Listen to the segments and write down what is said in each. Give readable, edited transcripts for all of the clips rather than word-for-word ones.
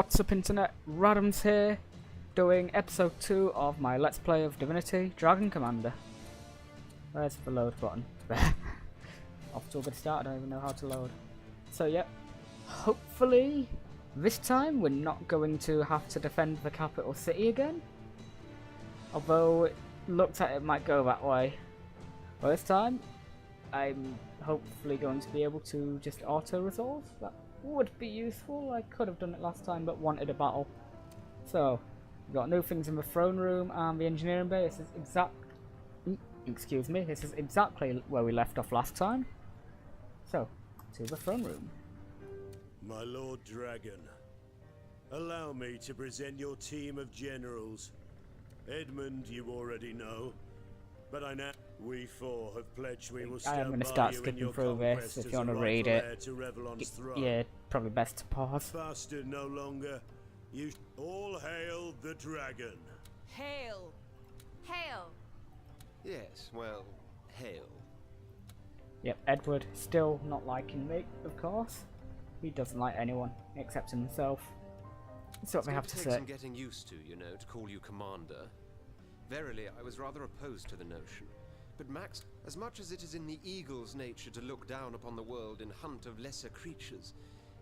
What's up internet, Radams here, doing episode 2 of my Let's Play of Divinity, Dragon Commander. Where's the load button? There. Off to a good start, I don't even know how to load. So yep, hopefully this time we're not going to have to defend the capital city again. Although it looked like it might go that way. But this time, I'm hopefully going to be able to just auto-resolve. That would be useful. I could have done it last time but wanted a battle. So, we've got new things in the throne room and the engineering bay. This is this is exactly where we left off last time. So, to the throne room. My Lord Dragon, allow me to present your team of generals. Edmund you already know, but I know we four have pledged we will stand by you. I'm going to start skipping through this if you want to read it. Yeah, probably best to pause. Bastard no longer. You all hail the dragon. Hail! Hail! Yes, well, hail. Yep, Edward still not liking me, of course. He doesn't like anyone except himself. That's what they have to say. It's some getting used to, you know, to call you commander. Verily, I was rather opposed to the notion. But Max, as much as it is in the eagle's nature to look down upon the world in hunt of lesser creatures,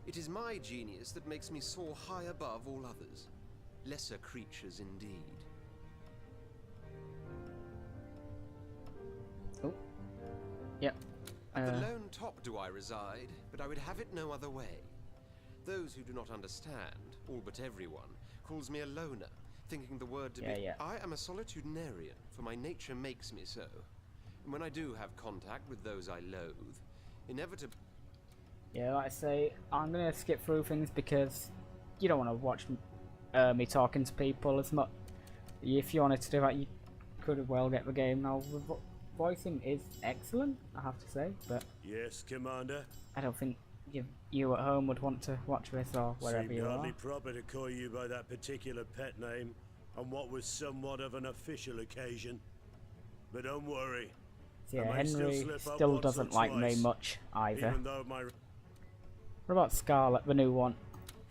it is my genius that makes me soar high above all others. Lesser creatures indeed. Oh. Yep. At the lone top do I reside, but I would have it no other way. Those who do not understand, all but everyone, calls me a loner, thinking the word to be... I am a solitudinarian, for my nature makes me so. And when I do have contact with those I loathe, inevitably... Yeah, like I say, I'm going to skip through things because you don't want to watch me talking to people as much. If you wanted to do that, you could well get the game. Now, the voicing is excellent, I have to say, but... Yes, Commander? I don't think you at home would want to watch this or wherever you are. Hardly proper to call you by that particular pet name on what was somewhat of an official occasion. But don't worry. Yeah, Henry still doesn't like me much either. What about Scarlet, the new one?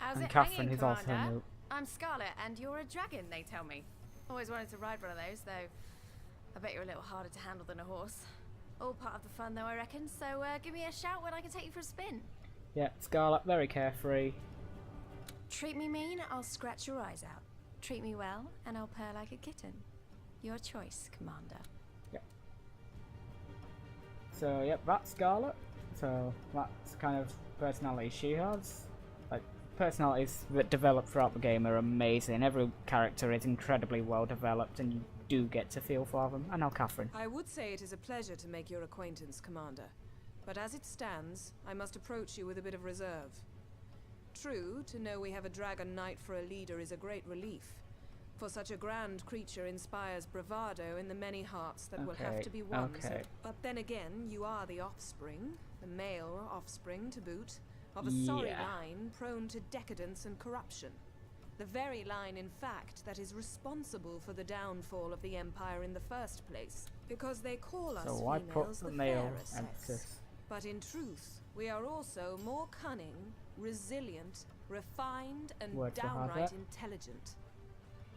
And Catherine, who's also new. I'm Scarlet, and you're a dragon, they tell me. Always wanted to ride one of those, though I bet you're a little harder to handle than a horse. All part of the fun, though, I reckon, so give me a shout when I can take you for a spin. Yeah, Scarlet, very carefree. Treat me mean, I'll scratch your eyes out. Treat me well, and I'll purr like a kitten. Your choice, Commander. Yep. So, yep, that's Scarlet. So, that's kind of personality she has. Like, personalities that develop throughout the game are amazing. Every character is incredibly well developed, and you do get to feel for them. And now Catherine. I would say it is a pleasure to make your acquaintance, Commander. But as it stands, I must approach you with a bit of reserve. True, to know we have a dragon knight for a leader is a great relief. For such a grand creature inspires bravado in the many hearts that will have to be won. But then again, you are the offspring, the male offspring to boot, of a sorry line prone to decadence and corruption. The very line, in fact, that is responsible for the downfall of the Empire in the first place, because they call us females the fairer sex. But in truth, we are also more cunning, resilient, refined, and downright intelligent.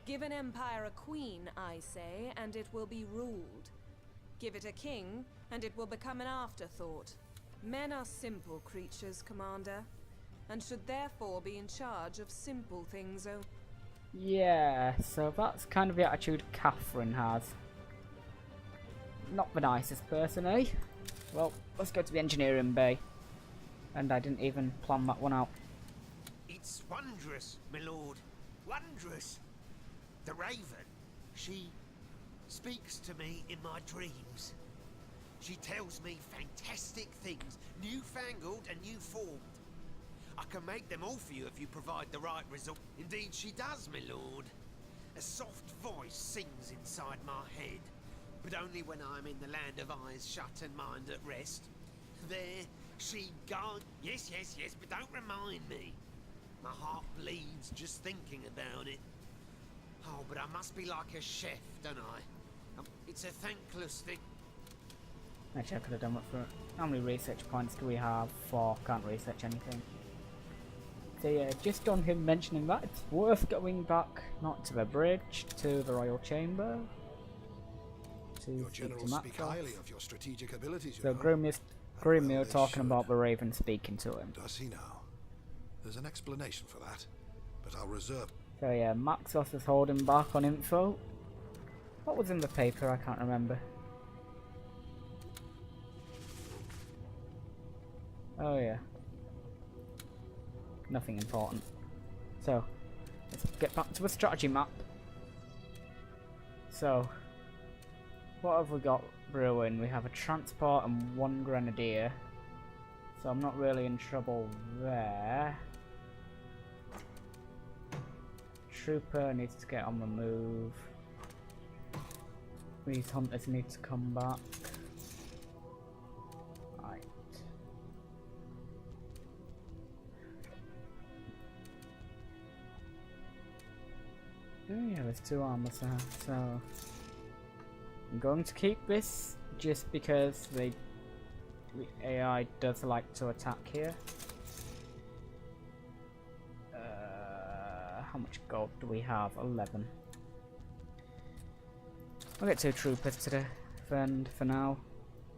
Give an empire a queen, I say, and it will be ruled. Give it a king, and it will become an afterthought. Men are simple creatures, Commander, and should therefore be in charge of simple things only. Yeah, so that's kind of the attitude Catherine has. Not the nicest person, eh? Well, let's go to the engineering bay. And I didn't even plan that one out. It's wondrous, my lord. Wondrous. The Raven, she speaks to me in my dreams. She tells me fantastic things, newfangled and new formed. I can make them all for you if you provide the right result. Indeed she does, my lord. A soft voice sings inside my head, but only when I'm in the land of eyes shut and mind at rest. There she goes. Yes, but don't remind me. My heart bleeds just thinking about it. Oh, but I must be like a chef, don't I? It's a thankless thing. Actually, I could have done it for... How many research points do we have? 4. Can't research anything. So yeah, just on him mentioning that, it's worth going back, not to the bridge, to the Royal Chamber. Your generals speak highly of your strategic abilities, so Grimir talking about the Raven speaking to him. Does he now? There's an explanation for that, but I'll reserve. So yeah, Maxos is holding back on info. What was in the paper? I can't remember. Oh yeah. Nothing important. So, let's get back to the strategy map. So, what have we got brewing? We have a transport and 1 grenadier. So I'm not really in trouble there. Trooper needs to get on the move. These hunters need to come back. Right. Oh yeah, there's 2 armors there, so I'm going to keep this just because the AI does like to attack here. How much gold do we have? 11. I'll get 2 troopers to defend for now,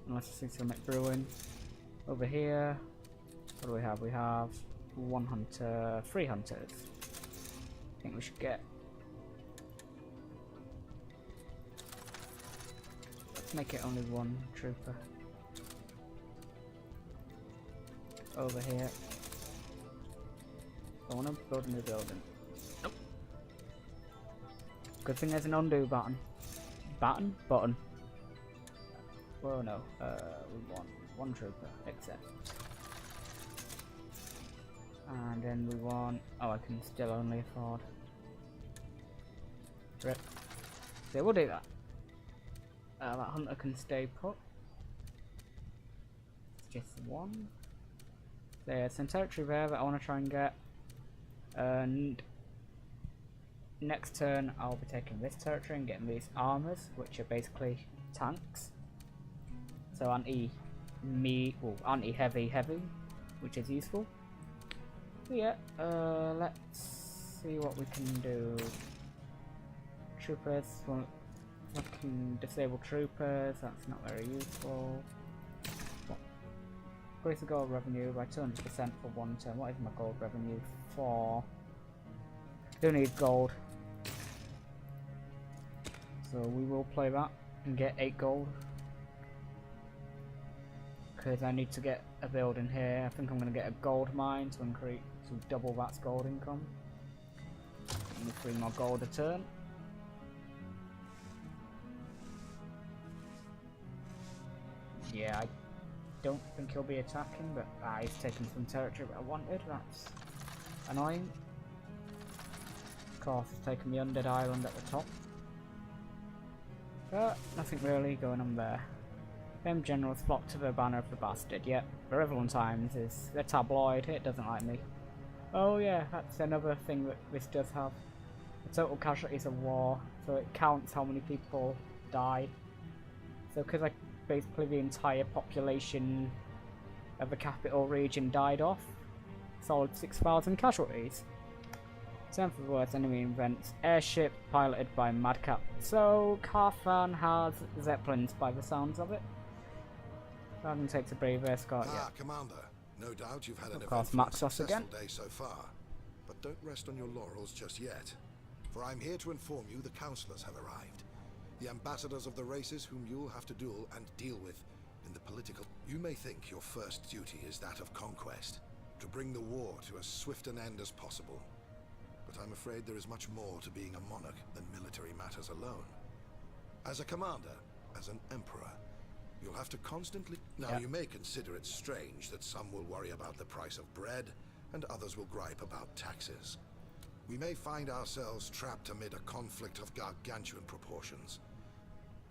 unless I see some brewing. Over here, what do we have? We have 1 hunter, 3 hunters. I think we should get. Let's make it only 1 trooper. Over here. I want to build a new building. Nope. Good thing there's an undo button. Button. Oh no. We want 1 trooper, accept. And then we want. Oh, I can still only afford. Rip. So we'll do that. That hunter can stay put. It's just 1. There's some territory there that I want to try and get. And next turn I'll be taking this territory and getting these armors, which are basically tanks. So anti-heavy, which is useful. So yeah, let's see what we can do. Troopers, well, I can disable troopers, that's not very useful. Increase the gold revenue by 200% for 1 turn. What is my gold revenue for? Do need gold. So we will play that and get 8 gold. Because I need to get a building here. I think I'm going to get a gold mine to increase, to double that gold income. Give me 3 more gold a turn. Yeah, I don't think he'll be attacking, but he's taking some territory that I wanted. That's annoying. Of course, he's taking the undead island at the top. But nothing really going on there. Them generals flock to the banner of the bastard. Yep, the Revelant Times is the tabloid. It doesn't like me. Oh yeah, that's another thing that this does have. The total casualties of war, so it counts how many people died. So because basically the entire population of the capital region died off, solid 6,000 casualties. Time for the worst enemy events. Airship piloted by Madcap. So Carthan has Zeppelins by the sounds of it. Dragon takes a brave escort. Yeah. Commander. No doubt you've had an successful day so far, but don't rest on your laurels just yet. For I'm here to inform you the councillors have arrived. The ambassadors of the races whom you'll have to duel and deal with in the political. You may think your first duty is that of conquest, to bring the war to as swift an end as possible. But I'm afraid there is much more to being a monarch than military matters alone. As a commander, as an emperor, you'll have to constantly... Now, you may consider it strange that some will worry about the price of bread, and others will gripe about taxes. We may find ourselves trapped amid a conflict of gargantuan proportions.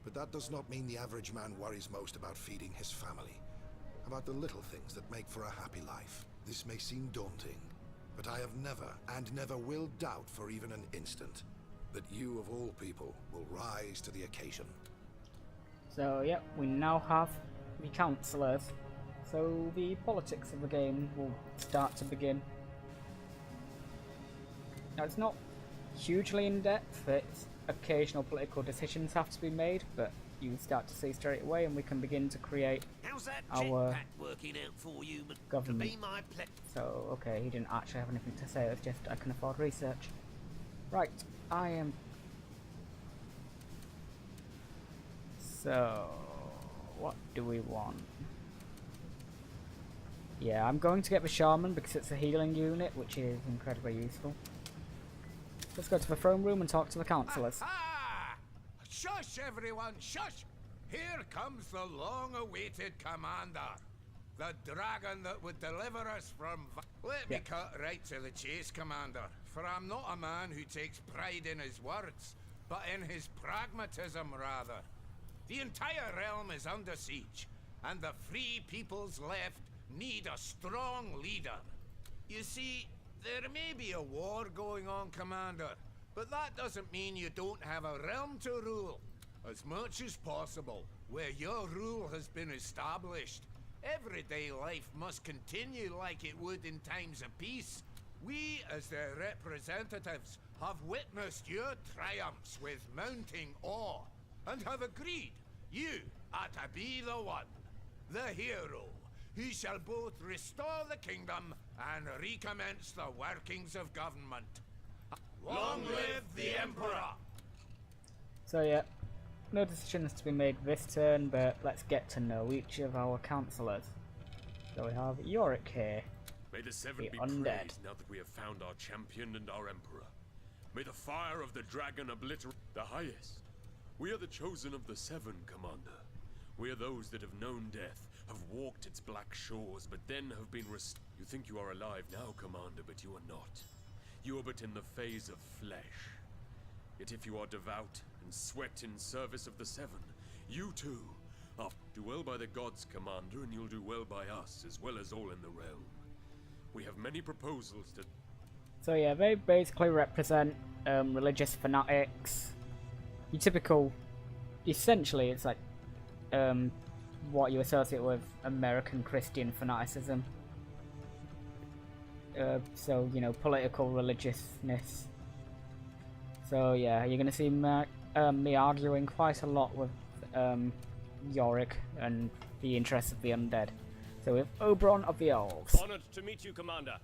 But that does not mean the average man worries most about feeding his family, about the little things that make for a happy life. This may seem daunting, but I have never, and never will doubt for even an instant, that you of all people will rise to the occasion. So, yep, we now have the councillors. So the politics of the game will start to begin. Now, it's not hugely in-depth, it's occasional political decisions have to be made, but you start to see straight away, and we can begin to create How's that our jetpack working out for you? government. To be my So, okay, he didn't actually have anything to say, it was just, I can afford research. Right, I am... So, what do we want? Yeah, I'm going to get the Shaman because it's a healing unit, which is incredibly useful. Let's go to the throne room and talk to the councillors. Ah! Shush, everyone, shush! Here comes the long-awaited commander. The dragon that would deliver us from... Let me cut right to the chase, Commander. For I'm not a man who takes pride in his words, but in his pragmatism, rather. The entire realm is under siege, and the free peoples left need a strong leader. You see, there may be a war going on, Commander, but that doesn't mean you don't have a realm to rule. As much as possible, where your rule has been established, everyday life must continue like it would in times of peace. We, as their representatives, have witnessed your triumphs with mounting awe, and have agreed you are to be the one, the hero, who shall both restore the kingdom and recommence the workings of government. Long live the Emperor! So yeah, no decisions to be made this turn, but let's get to know each of our councillors. So we have Yorick here. May the Seven be undead. praised now that we have found our champion and our Emperor. May the fire of the dragon obliterate the highest. We are the chosen of the Seven, Commander. We are those that have known death, have walked its black shores, but then have been You think you are alive now, Commander, but you are not. You are but in the phase of flesh. Yet if you are devout and sweat in service of the Seven, you too are. Do well by the gods, Commander, and you'll do well by us, as well as all in the realm. We have many proposals to... So yeah, they basically represent religious fanatics. Your typical... Essentially, it's like what you associate with American Christian fanaticism. So, you know, political religiousness. So yeah, you're going to see me arguing quite a lot with Yorick and the interests of the undead. So we have Oberon of the Elves. Honored to meet you, Commander.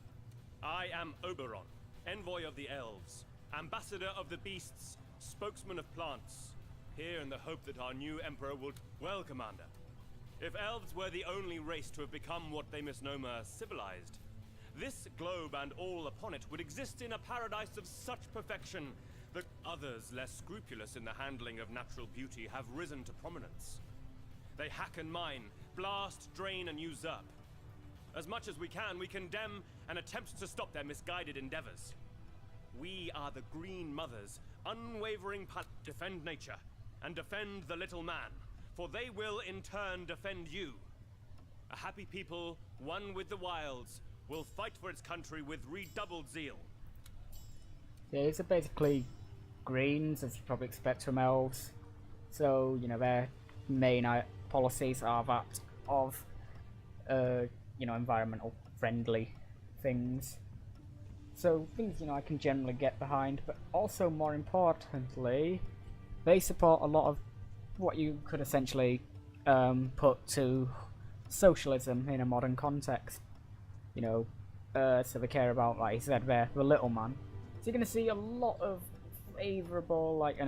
I am Oberon, envoy of the Elves, ambassador of the beasts, spokesman of plants, here in the hope that our new Emperor will... Well, Commander, if Elves were the only race to have become what they misnomer civilized, this globe and all upon it would exist in a paradise of such perfection that others less scrupulous in the handling of natural beauty have risen to prominence. They hack and mine, blast, drain, and usurp. As much as we can, we condemn and attempt to stop their misguided endeavors. We are the Green Mothers, unwavering defend nature, and defend the little man, for they will in turn defend you. A happy people, one with the wilds, will fight for its country with redoubled zeal. Yeah, these are basically greens, as you probably expect from elves. So, you know, their main policies are that of, you know, environmental friendly things. So, things, you know, I can generally get behind, but also more importantly, they support a lot of what you could essentially put to socialism in a modern context. You know, so they care about, like you said there, the little man. So you're going to see a lot of favourable, like,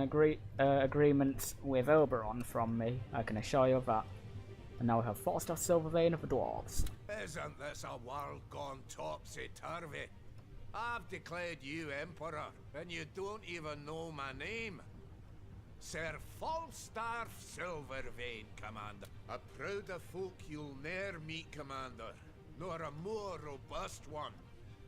agreements with Oberon from me, I can assure you of that. And now we have Forster Silvervein of the Dwarves. Isn't this a world gone topsy-turvy? I've declared you Emperor, and you don't even know my name. Sir Falstaff Silvervein, Commander. A prouder folk you'll ne'er meet, Commander, nor a more robust one.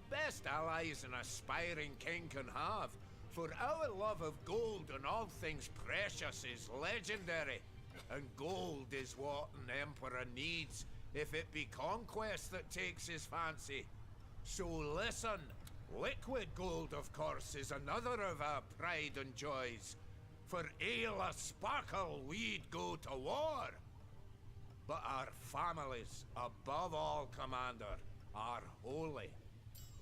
Best allies an aspiring king can have, for our love of gold and all things precious is legendary, and gold is what an emperor needs if it be conquest that takes his fancy. So listen, liquid gold, of course, is another of our pride and joys. For ale a sparkle, we'd go to war. But our families, above all, Commander, are holy.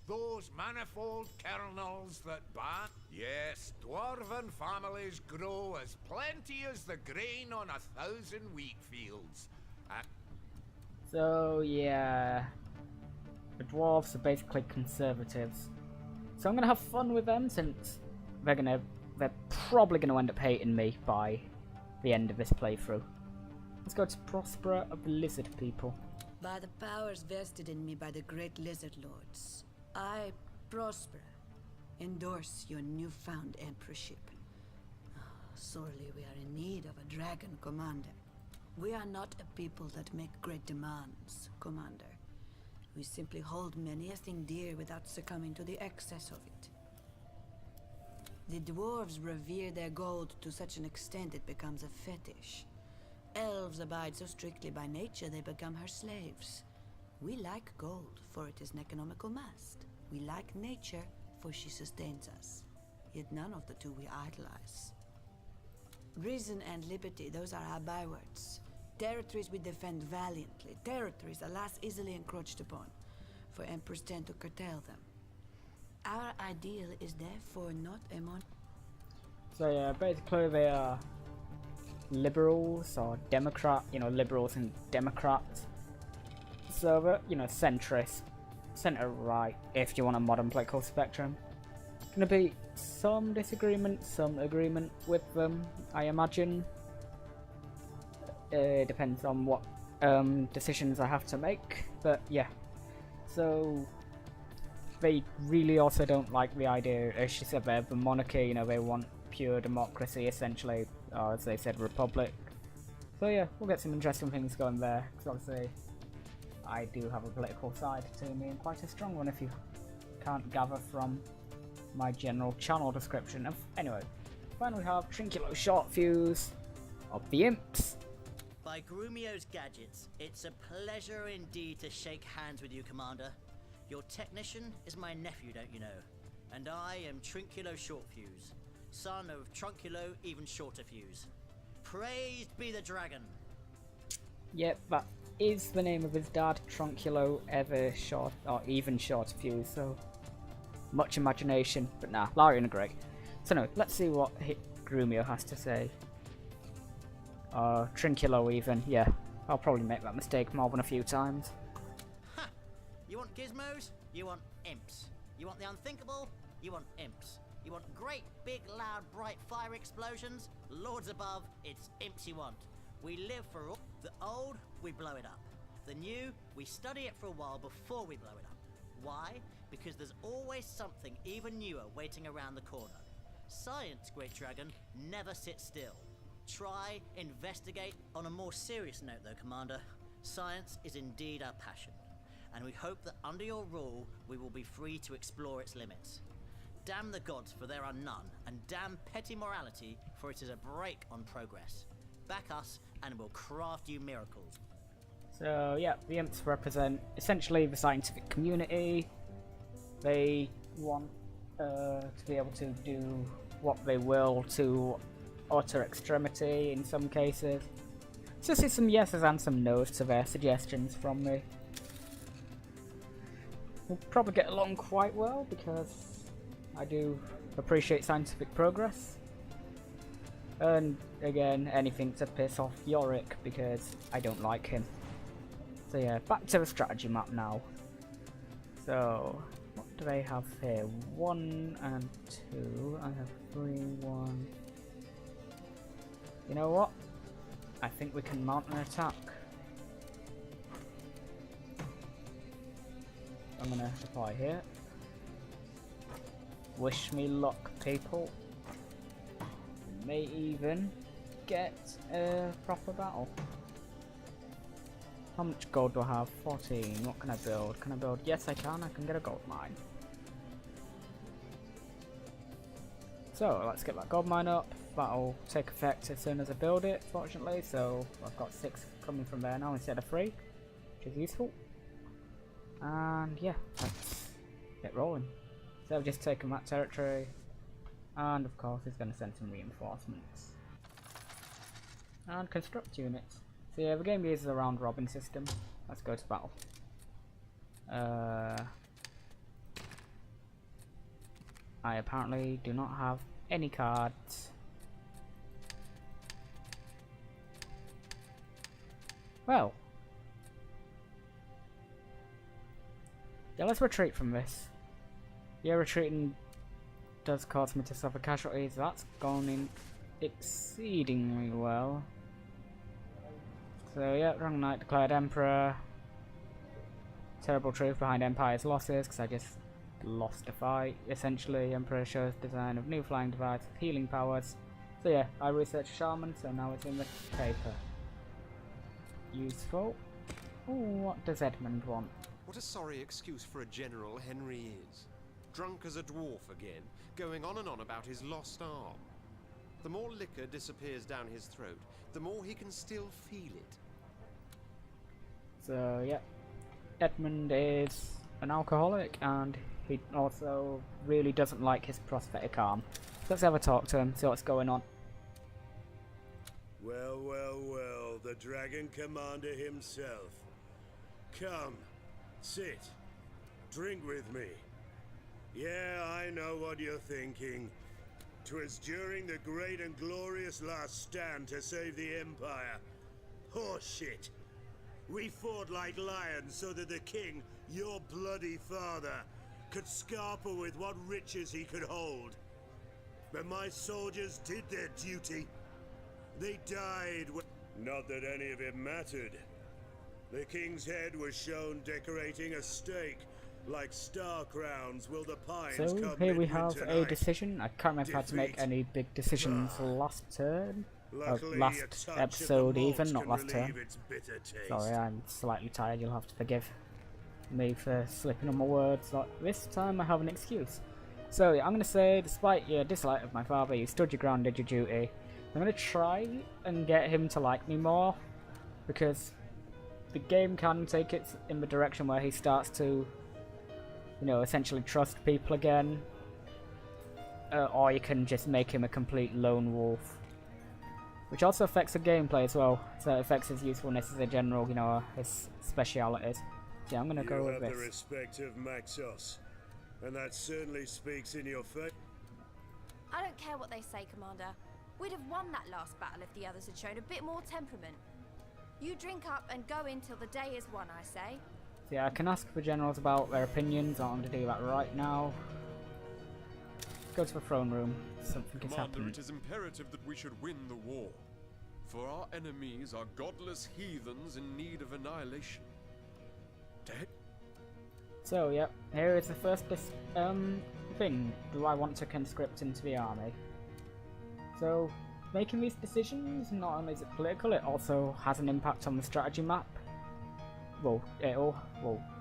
Those manifold kernels that ban. Yes, dwarven families grow as plenty as the grain on 1,000 wheat fields. So yeah, the dwarves are basically conservatives. So I'm gonna have fun with them since they're probably gonna end up hating me by the end of this playthrough. Let's go to Prosperer of the Lizard People. By the powers vested in me by the great lizard lords, I, Prosper, endorse your newfound emperorship. Sorely we are in need of a dragon, Commander. We are not a people that make great demands, Commander. We simply hold many a thing dear without succumbing to the excess of it. The dwarves revere their gold to such an extent it becomes a fetish. Elves abide so strictly by nature they become her slaves. We like gold, for it is an economical mast. We like nature, for she sustains us. Yet none of the two we idolize. Reason and liberty, those are our bywords. Territories we defend valiantly. Territories, alas, easily encroached upon, for emperors tend to curtail them. Our ideal is therefore not a So yeah, basically they are liberals or Democrat, liberals and Democrats. So they're, centrist, centre-right, if you want a modern political spectrum. Gonna be some disagreement, some agreement with them, I imagine. It depends on what decisions I have to make, but yeah. So they really also don't like the idea, as she said, they're the monarchy, they want pure democracy essentially, or as they said, republic. So yeah, we'll get some interesting things going there, because obviously I do have a political side to me, and quite a strong one if you can't gather from my general channel description. Anyway, then we have Trinculo Short Fuse of the Imps. By Grumio's gadgets, it's a pleasure indeed to shake hands with you, Commander. Your technician is my nephew, don't you know? And I am Trinculo Shortfuse, son of Trunculo Even Shorter Fuse. Praised be the dragon! Yep, that is the name of his dad, Trunculo Even Shorter Fuse, so much imagination, but nah, Larian are great. So no, let's see what Grumio has to say. Trinculo even, yeah. I'll probably make that mistake more than a few times. Ha! You want gizmos? You want imps. You want the unthinkable? You want imps. You want great, big, loud, bright fire explosions? Lords above, it's imps you want. We live for all. The old, we blow it up. The new, we study it for a while before we blow it up. Why? Because there's always something even newer waiting around the corner. Science, Great Dragon, never sits still. Try, investigate. On a more serious note though, Commander, science is indeed our passion, and we hope that under your rule we will be free to explore its limits. Damn the gods, for there are none, and damn petty morality, for it is a brake on progress. Back us and we'll craft you miracles. So yeah, the Imps represent essentially the scientific community. They want to be able to do what they will to utter extremity in some cases. So see some yeses and some nos to their suggestions from me. We'll probably get along quite well because I do appreciate scientific progress. And again, anything to piss off Yorick because I don't like him. So yeah, back to the strategy map now. So what do they have here? 1 and 2. I have 3, 1. You know what? I think we can mount an attack. I'm gonna deploy here. Wish me luck, people. We may even get a proper battle. How much gold do I have? 14. What can I build? Can I build? Yes, I can. I can get a gold mine. So let's get that gold mine up. That'll take effect as soon as I build it, fortunately. So I've got 6 coming from there now instead of 3, which is useful. And yeah, let's get rolling. So I've just taken that territory, and of course he's going to send some reinforcements and construct units. So yeah, the game uses a round robin system. Let's go to battle. I apparently do not have any cards. Well. Yeah, let's retreat from this. Yeah, retreating does cause me to suffer casualties. That's gone in exceedingly well. So yeah, Dragon Knight declared Emperor. Terrible truth behind Empire's losses, because I just lost a fight. Essentially, Emperor shows design of new flying device with healing powers. So yeah, I researched Shaman, so now it's in the paper. Useful. Ooh, what does Edmund want? What a sorry excuse for a general Henry is. Drunk as a dwarf again, going on and on about his lost arm. The more liquor disappears down his throat, the more he can still feel it. So yeah, Edmund is an alcoholic, and he also really doesn't like his prosthetic arm. So let's have a talk to him, see what's going on. Well, well, well, the Dragon Commander himself. Come, sit, drink with me. Yeah, I know what you're thinking. 'Twas during the great and glorious last stand to save the Empire. Horseshit. We fought like lions so that the king, your bloody father, could scarper with what riches he could hold. But my soldiers did their duty. They died. Not that any of it mattered. The king's head was shown decorating a stake, like star crowns will the pines So come here we have midwinter a night. decision. I can't remember if I had to make any big decisions last turn. Luckily, last a touch of episode the even, malt not can last turn. relieve its bitter taste. Sorry, I'm slightly tired, you'll have to forgive me for slipping on my words. Like, this time I have an excuse. So yeah, I'm going to say, despite your dislike of my father, you stood your ground, did your duty. I'm going to try and get him to like me more, because the game can take it in the direction where he starts to, you know, essentially trust people again. Or you can just make him a complete lone wolf. Which also affects the gameplay as well, so it affects his usefulness as a general, you know, his specialities. So yeah, I'm gonna go with this. You have the respect of Maxos, and that certainly speaks in your favor. I don't care what they say, Commander. We'd have won that last battle if the others had shown a bit more temperament. You drink up and go in till the day is won, I say. So yeah, I can ask the generals about their opinions. I'm going to do that right now. Go to the throne room. Something has happened. Commander, it is imperative that we should win the war. For our enemies are godless heathens in need of annihilation. So yeah, here is the first thing. Do I want to conscript into the army? So, making these decisions, not only is it political, it also has an impact on the strategy map. Well,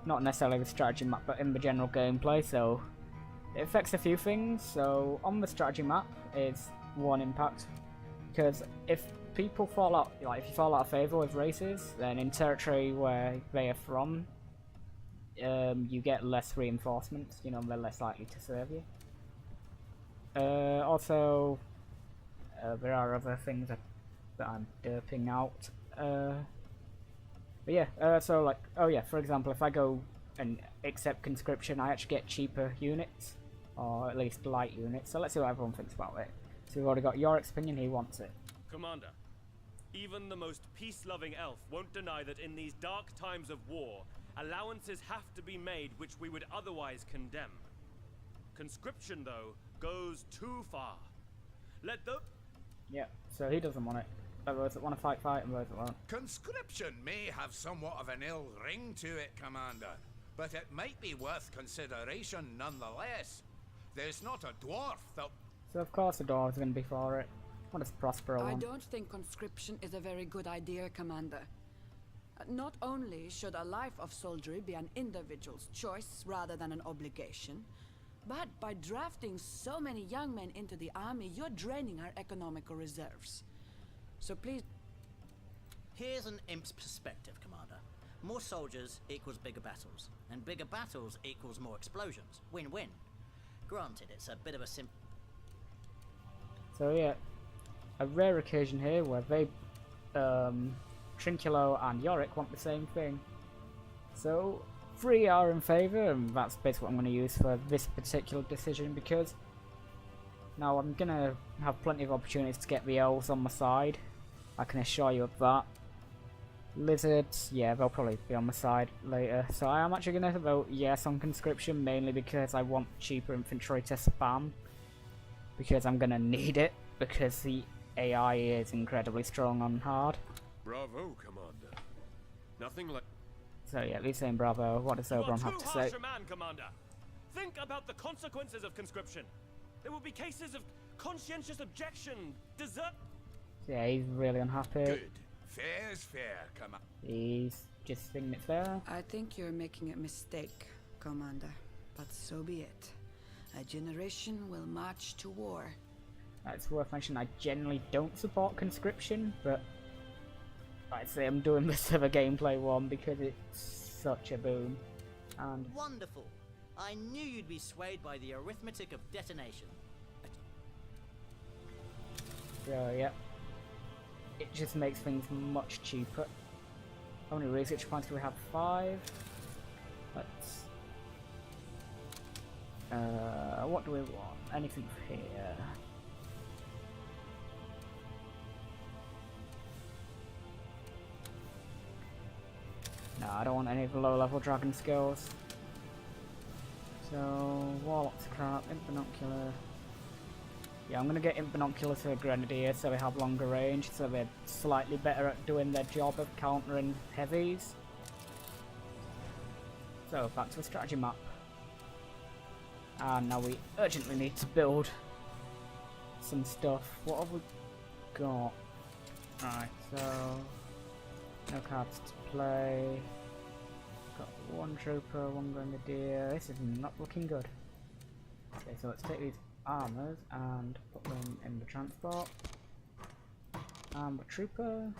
not necessarily the strategy map, but in the general gameplay, so it affects a few things. So, on the strategy map is one impact, because if people fall out, like if you fall out of favour with races, then in territory where they are from, you get less reinforcements, you know, they're less likely to serve you. Also, there are other things that I'm derping out. But yeah, so like, oh yeah, for example, if I go and accept conscription, I actually get cheaper units, or at least light units. So let's see what everyone thinks about it. So we've already got Yorick's opinion, he wants it. Commander, even the most peace-loving elf won't deny that in these dark times of war, allowances have to be made which we would otherwise condemn. Conscription, though, goes too far. Let the... Yeah, so he doesn't want it. Those that want to fight, and those that won't. Conscription may have somewhat of an ill ring to it, Commander, but it might be worth consideration nonetheless. There's not a dwarf that... So of course the dwarves are going to be for it. What does Prospero want? I don't think conscription is a very good idea, Commander. Not only should a life of soldiery be an individual's choice rather than an obligation, but by drafting so many young men into the army, you're draining our economical reserves. So please... Here's an imp's perspective, Commander. More soldiers equals bigger battles, and bigger battles equals more explosions. Win-win. Granted, it's a bit of a So yeah, a rare occasion here where they, Trinculo and Yorick want the same thing. So, 3 are in favour, and that's basically what I'm going to use for this particular decision, because Now I'm gonna have plenty of opportunities to get the elves on my side. I can assure you of that. Lizards, yeah, they'll probably be on my side later. So I am actually gonna vote yes on conscription, mainly because I want cheaper infantry to spam. Because I'm gonna need it, because the AI is incredibly strong on hard. Bravo, Commander. Nothing like... So yeah, he's saying bravo. What does Oberon have to say? You are too harsh a man, Commander. Think about the consequences of conscription. There will be cases of conscientious objection, desert... Yeah, he's really unhappy. Good. Fair's fair, Commander. He's just thinking it's fair. I think you're making a mistake, Commander. But so be it. A generation will march to war. It's worth mentioning I generally don't support conscription, but I'd say I'm doing this as a gameplay one because it's such a boom. And wonderful. I knew you'd be swayed by the arithmetic of detonation. So yeah, it just makes things much cheaper. How many research points do we have? 5. Let's... what do we want? Anything here? No, I don't want any of the low-level dragon skills. So, Warlock's crap, Imp Binocular. Yeah, I'm gonna get Imp Binocular to a Grenadier so they have longer range, so they're slightly better at doing their job of countering heavies. So, back to the strategy map. And now we urgently need to build some stuff. What have we got? Alright, so... no cards to play. Got 1 trooper, 1 grenadier. This is not looking good. Okay, so let's take these armors and put them in the transport. The trooper.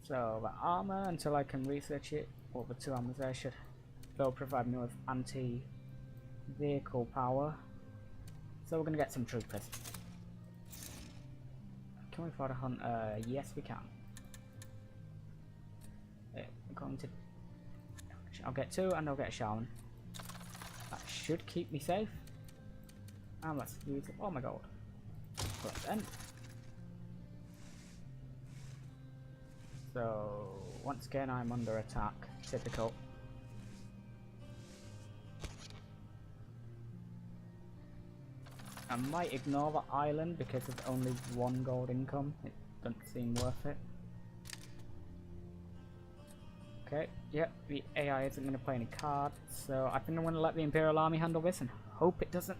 So the armor, until I can research it, or the 2 armors there should they'll provide me with anti-vehicle power. So we're gonna get some troopers. Can we afford a hunter? Yes, we can. I'm going to... I'll get 2 and I'll get a shaman. That should keep me safe. And let's use all my gold. But then... So, once again I'm under attack. Typical. I might ignore the island because of only 1 gold income. It doesn't seem worth it. Okay, yep, the AI isn't going to play any cards, so I think I'm going to let the Imperial Army handle this and hope it doesn't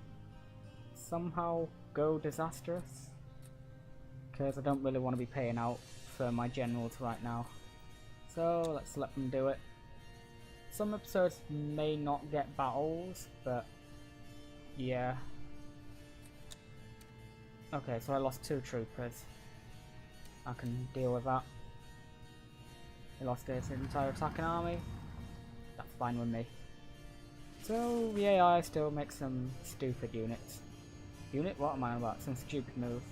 somehow go disastrous. Because I don't really want to be paying out for my generals right now. So let's let them do it. Some episodes may not get battles, but yeah. Okay, so I lost 2 troopers. I can deal with that. He lost his entire attacking army. That's fine with me. So the AI still makes some stupid units. Unit? What am I about? Some stupid move.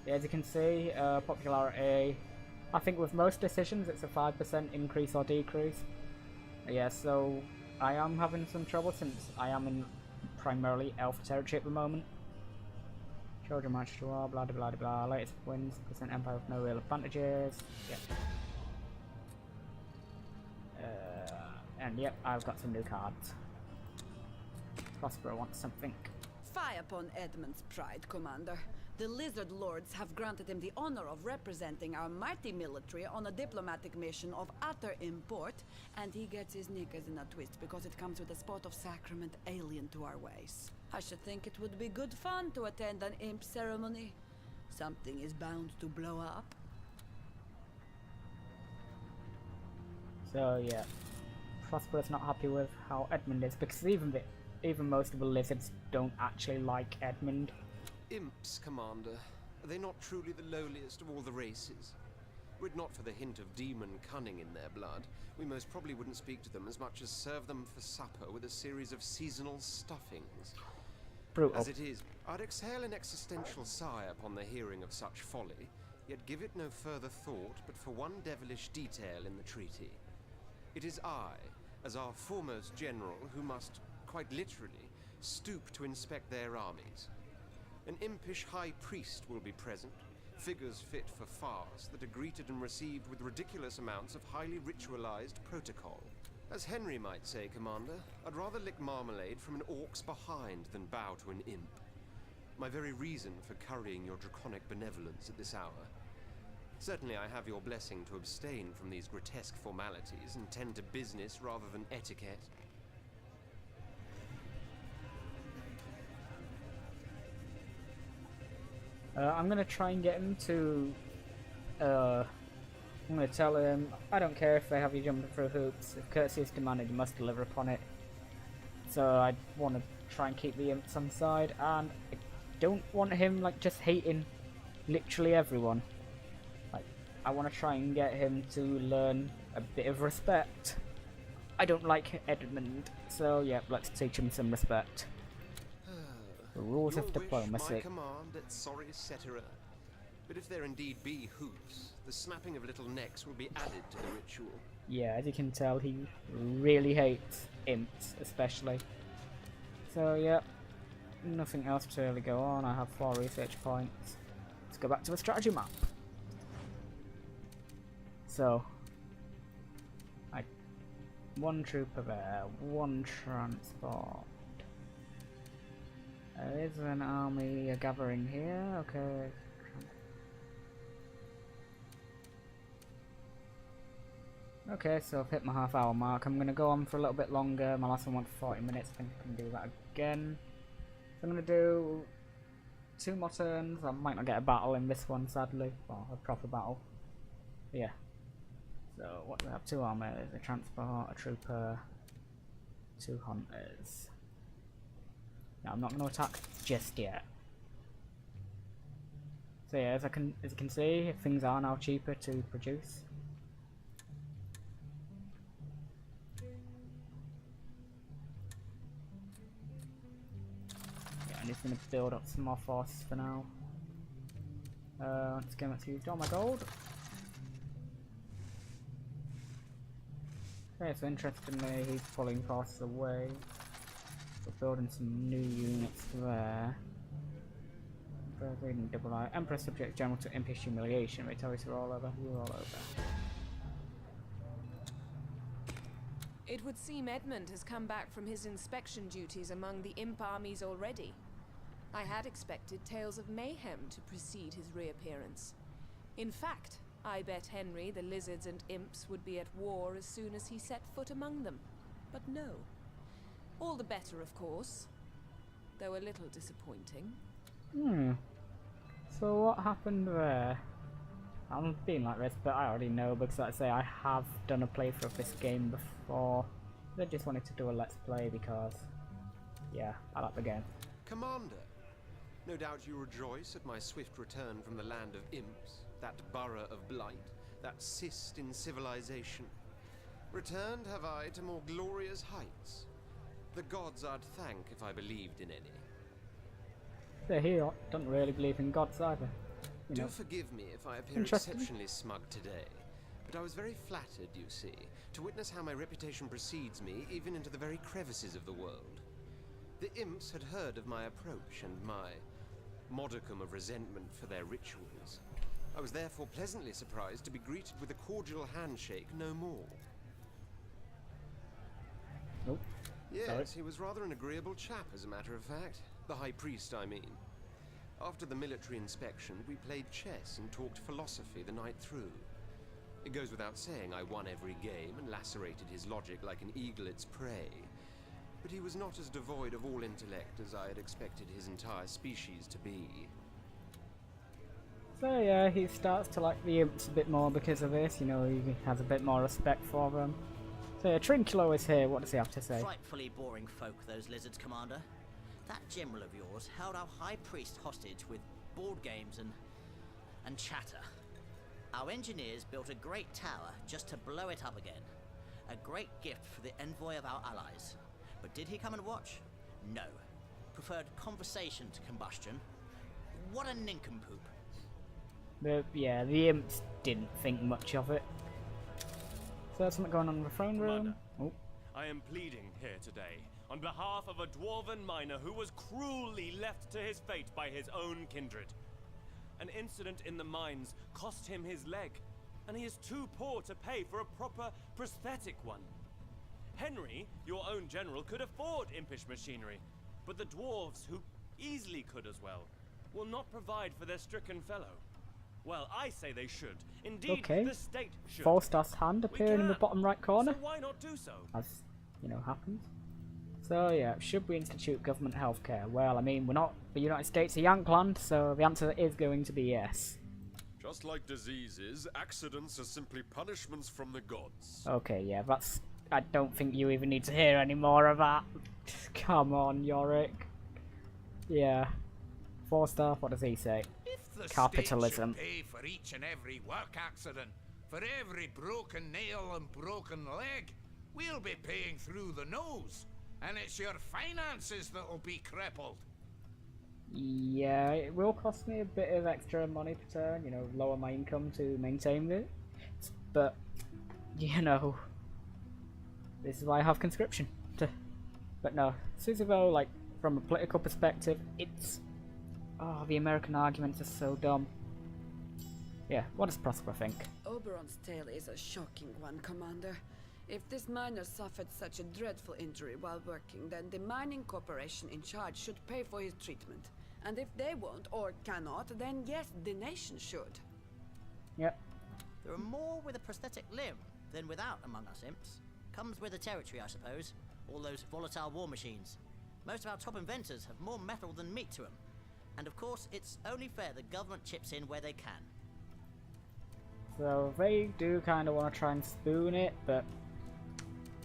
Yeah, as you can see, popularity. I think with most decisions it's a 5% increase or decrease. Yeah, so I am having some trouble since I am in primarily Elf territory at the moment. Children march to war, blah blah blah blah. Latest wins, percent empire with no real advantages. Yep. And yep, I've got some new cards. Prospero wants something. Fie upon Edmund's pride, Commander. The Lizard Lords have granted him the honor of representing our mighty military on a diplomatic mission of utter import, and he gets his knickers in a twist because it comes with a spot of sacrament alien to our ways. I should think it would be good fun to attend an imp ceremony. Something is bound to blow up. So yeah, Prospero's not happy with how Edmund is because even most of the lizards don't actually like Edmund. Imps, Commander. Are they not truly the lowliest of all the races? Were it not for the hint of demon cunning in their blood, we most probably wouldn't speak to them as much as serve them for supper with a series of seasonal stuffings. Brutal. As it is, I'd exhale an existential sigh upon the hearing of such folly, yet give it no further thought but for one devilish detail in the treaty. It is I, as our foremost general, who must quite literally, stoop to inspect their armies. An impish high priest will be present, figures fit for farce that are greeted and received with ridiculous amounts of highly ritualized protocol. As Henry might say, Commander, I'd rather lick marmalade from an orc's behind than bow to an imp. My very reason for currying your draconic benevolence at this hour. Certainly I have your blessing to abstain from these grotesque formalities and tend to business rather than etiquette. I'm going to try and get him to... I'm going to tell him, I don't care if they have you jumping through hoops. If courtesy is demanded, you must deliver upon it. So I want to try and keep the imps on side, and I don't want him like just hating literally everyone. Like, I want to try and get him to learn a bit of respect. I don't like Edmund, so yeah, let's teach him some respect. The rules of diplomacy. My command at sorry cetera. But if there indeed be hoops, the snapping of little necks will be added to the ritual. Yeah, as you can tell, he really hates imps, especially. So yeah, nothing else to really go on. I have 4 research points. Let's go back to the strategy map. So, one trooper there, 1 transport. There is an army gathering here, okay. Okay, so I've hit my half-hour mark. I'm going to go on for a little bit longer. My last one went for 40 minutes. I think I can do that again. So I'm going to do 2 more turns. I might not get a battle in this one, sadly. Well, a proper battle. But yeah. So, what do we have? 2 armors, a transport, a trooper, 2 hunters. Now, I'm not going to attack just yet. So yeah, as you can see, things are now cheaper to produce. Yeah, I'm just going to build up some more forces for now. Let's get to use all my gold. Okay, so interestingly, he's pulling forces away. We're building some new units there. Reading double I. Emperor subject general to impish humiliation. Wait, tell us we're all over. You're all over. It would seem Edmund has come back from his inspection duties among the imp armies already. I had expected tales of mayhem to precede his reappearance. In fact, I bet Henry the lizards and imps would be at war as soon as he set foot among them. But no. All the better, of course. Though a little disappointing. So what happened there? I'm being like this, but I already know because, like I say, I have done a playthrough of this game before. I just wanted to do a let's play because, yeah, I like the game. Commander, no doubt you rejoice at my swift return from the land of imps, that borough of blight, that cyst in civilization. Returned have I to more glorious heights. The gods I'd thank if I believed in any. So he don't really believe in gods either. Do forgive me if I appear exceptionally smug today, but I was very flattered, you see, to witness how my reputation precedes me even into the very crevices of the world. The imps had heard of my approach and my modicum of resentment for their rituals. I was therefore pleasantly surprised to be greeted with a cordial handshake no more. Nope. Yes, sorry. He was rather an agreeable chap, as a matter of fact. The High Priest, I mean. After the military inspection, we played chess and talked philosophy the night through. It goes without saying I won every game and lacerated his logic like an eagle its prey. But he was not as devoid of all intellect as I had expected his entire species to be. So yeah, he starts to like the imps a bit more because of this, you know, he has a bit more respect for them. So yeah, Trinculo is here, what does he have to say? Frightfully boring folk, those lizards, Commander. That general of yours held our High Priest hostage with board games and chatter. Our engineers built a great tower just to blow it up again. A great gift for the envoy of our allies. But did he come and watch? No. Preferred conversation to combustion. What a nincompoop. Yeah, the imps didn't think much of it. So there's something going on in the throne room. Commander, I am pleading here today on behalf of a dwarven miner who was cruelly left to his fate by his own kindred. An incident in the mines cost him his leg, and he is too poor to pay for a proper prosthetic one. Henry, your own general, could afford impish machinery, but the dwarves, who easily could as well, will not provide for their stricken fellow. Well, I say they should. Indeed, the state should. Falstaff's hand appearing in the bottom right corner. So why not do so? As, you know, happens. So yeah, should we institute government healthcare? Well, I mean, we're not the United States of Yankland, so the answer is going to be yes. Just like diseases, accidents are simply punishments from the gods. Okay, yeah, that's... I don't think you even need to hear any more of that. Come on, Yorick. Yeah. Falstaff, what does he say? If the Capitalism. state should pay for each and every work accident, for every broken nail and broken leg, we'll be paying through the nose, and it's your finances that'll be crippled. Yeah, it will cost me a bit of extra money per turn, you know, lower my income to maintain it. But, you know, this is why I have conscription. But no, Sisypho, like, from a political perspective, it's... Oh, the American arguments are so dumb. Yeah, what does Prosper think? Oberon's tale is a shocking one, Commander. If this miner suffered such a dreadful injury while working, then the mining corporation in charge should pay for his treatment. And if they won't or cannot, then yes, the nation should. Yep. There are more with a prosthetic limb than without among us imps. Comes with the territory, I suppose. All those volatile war machines. Most of our top inventors have more metal than meat to them. And of course, it's only fair the government chips in where they can. So they do kind of want to try and spoon it, but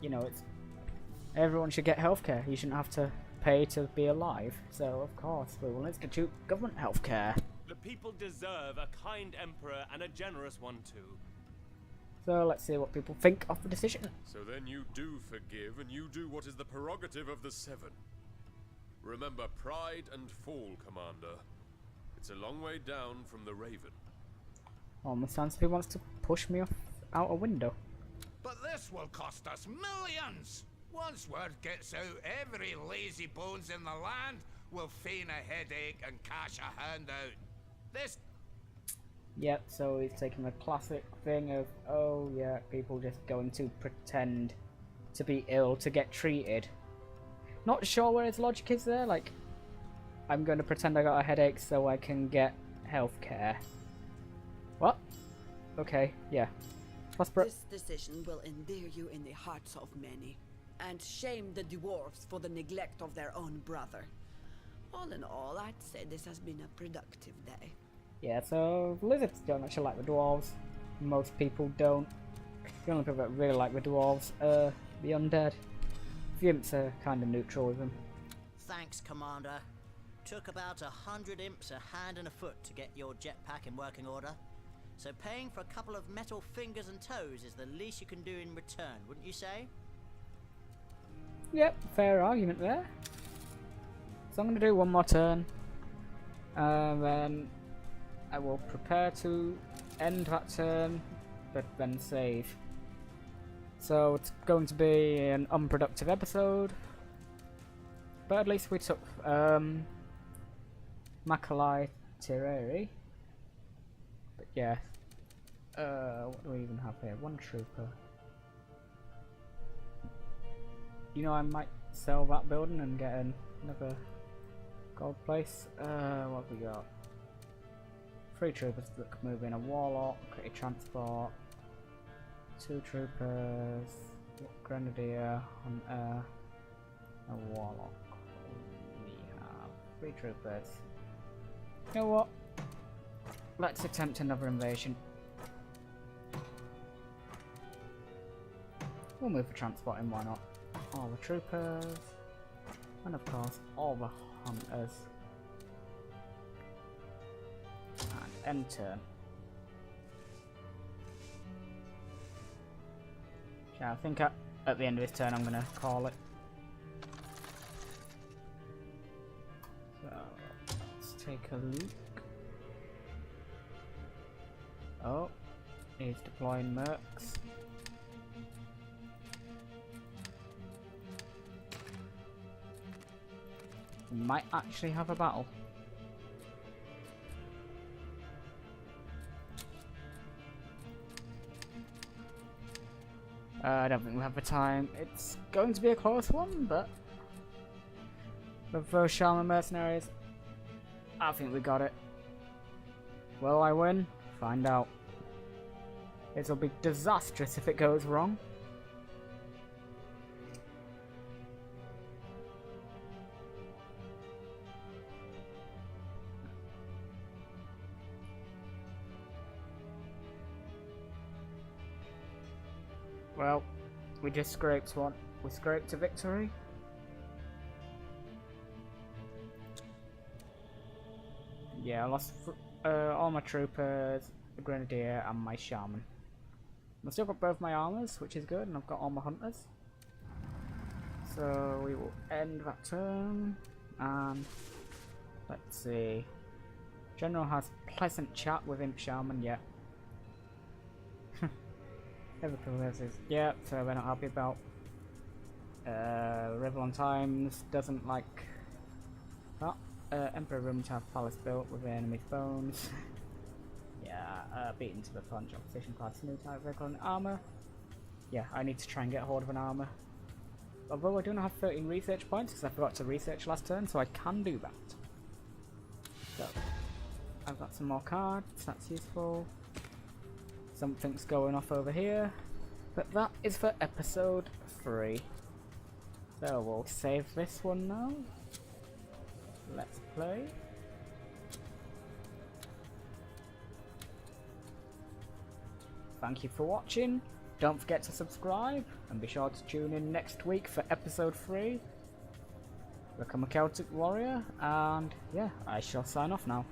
you know, it's everyone should get healthcare. You shouldn't have to pay to be alive. So of course we will institute government healthcare. The people deserve a kind emperor and a generous one too. So let's see what people think of the decision. So then you do forgive, and you do what is the prerogative of the Seven. Remember pride and fall, Commander. It's a long way down from the Raven. Almost sounds like he wants to push me off out a window. But this will cost us millions! Once word gets out, every lazy bones in the land will feign a headache and cash a handout. This... Yep, so he's taking the classic thing of, oh yeah, people just going to pretend to be ill to get treated. Not sure where his logic is there, like, I'm going to pretend I got a headache so I can get healthcare. What? Okay, yeah. Prosper. This decision will endear you in the hearts of many, and shame the dwarves for the neglect of their own brother. All in all, I'd say this has been a productive day. Yeah, so the lizards don't actually like the dwarves. Most people don't. The only people that really like the dwarves are the undead. The imps are kind of neutral with them. Thanks, Commander. Took about 100 imps a hand and a foot to get your jetpack in working order. So paying for a couple of metal fingers and toes is the least you can do in return, wouldn't you say? Yep, fair argument there. So I'm going to do one more turn. Then I will prepare to end that turn, but then save. So it's going to be an unproductive episode. But at least we took Makalai Tireri. But yeah. What do we even have here? One trooper. You know, I might sell that building and get another gold place. What have we got? 3 troopers that can move in. A warlock, a transport, 2 troopers, grenadier, hunter, a warlock. We have 3 troopers. You know what? Let's attempt another invasion. We'll move the transport in, why not? All the troopers, and of course all the hunters. And end turn. Yeah, I think at the end of this turn I'm gonna call it. So let's take a look. Oh, he's deploying mercs. might actually have a battle. I don't think we have the time. It's going to be a close one, but with those Shaman mercenaries, I think we got it. Will I win? Find out. It'll be disastrous if it goes wrong. Well, we just scraped one. We scraped a victory. Yeah, I lost all my troopers, the grenadier, and my shaman. I've still got both my armors, which is good, and I've got all my hunters. So we will end that turn, and let's see. General has pleasant chat with Imp Shaman, yeah. Liverpool versus, yeah, so we're not happy about. Revlon Times doesn't like that. Emperor rooms have palace built with enemy's bones. Yeah, beaten to the punch, opposition class new type vehicle and armor. Yeah, I need to try and get hold of an armor. Although I do not have 13 research points because I forgot to research last turn, so I can do that. So, I've got some more cards, that's useful. Something's going off over here. But that is for episode 3. So we'll save this one now. Let's play. Thank you for watching. Don't forget to subscribe and be sure to tune in next week for episode 3. Become a Celtic warrior, and yeah, I shall sign off now.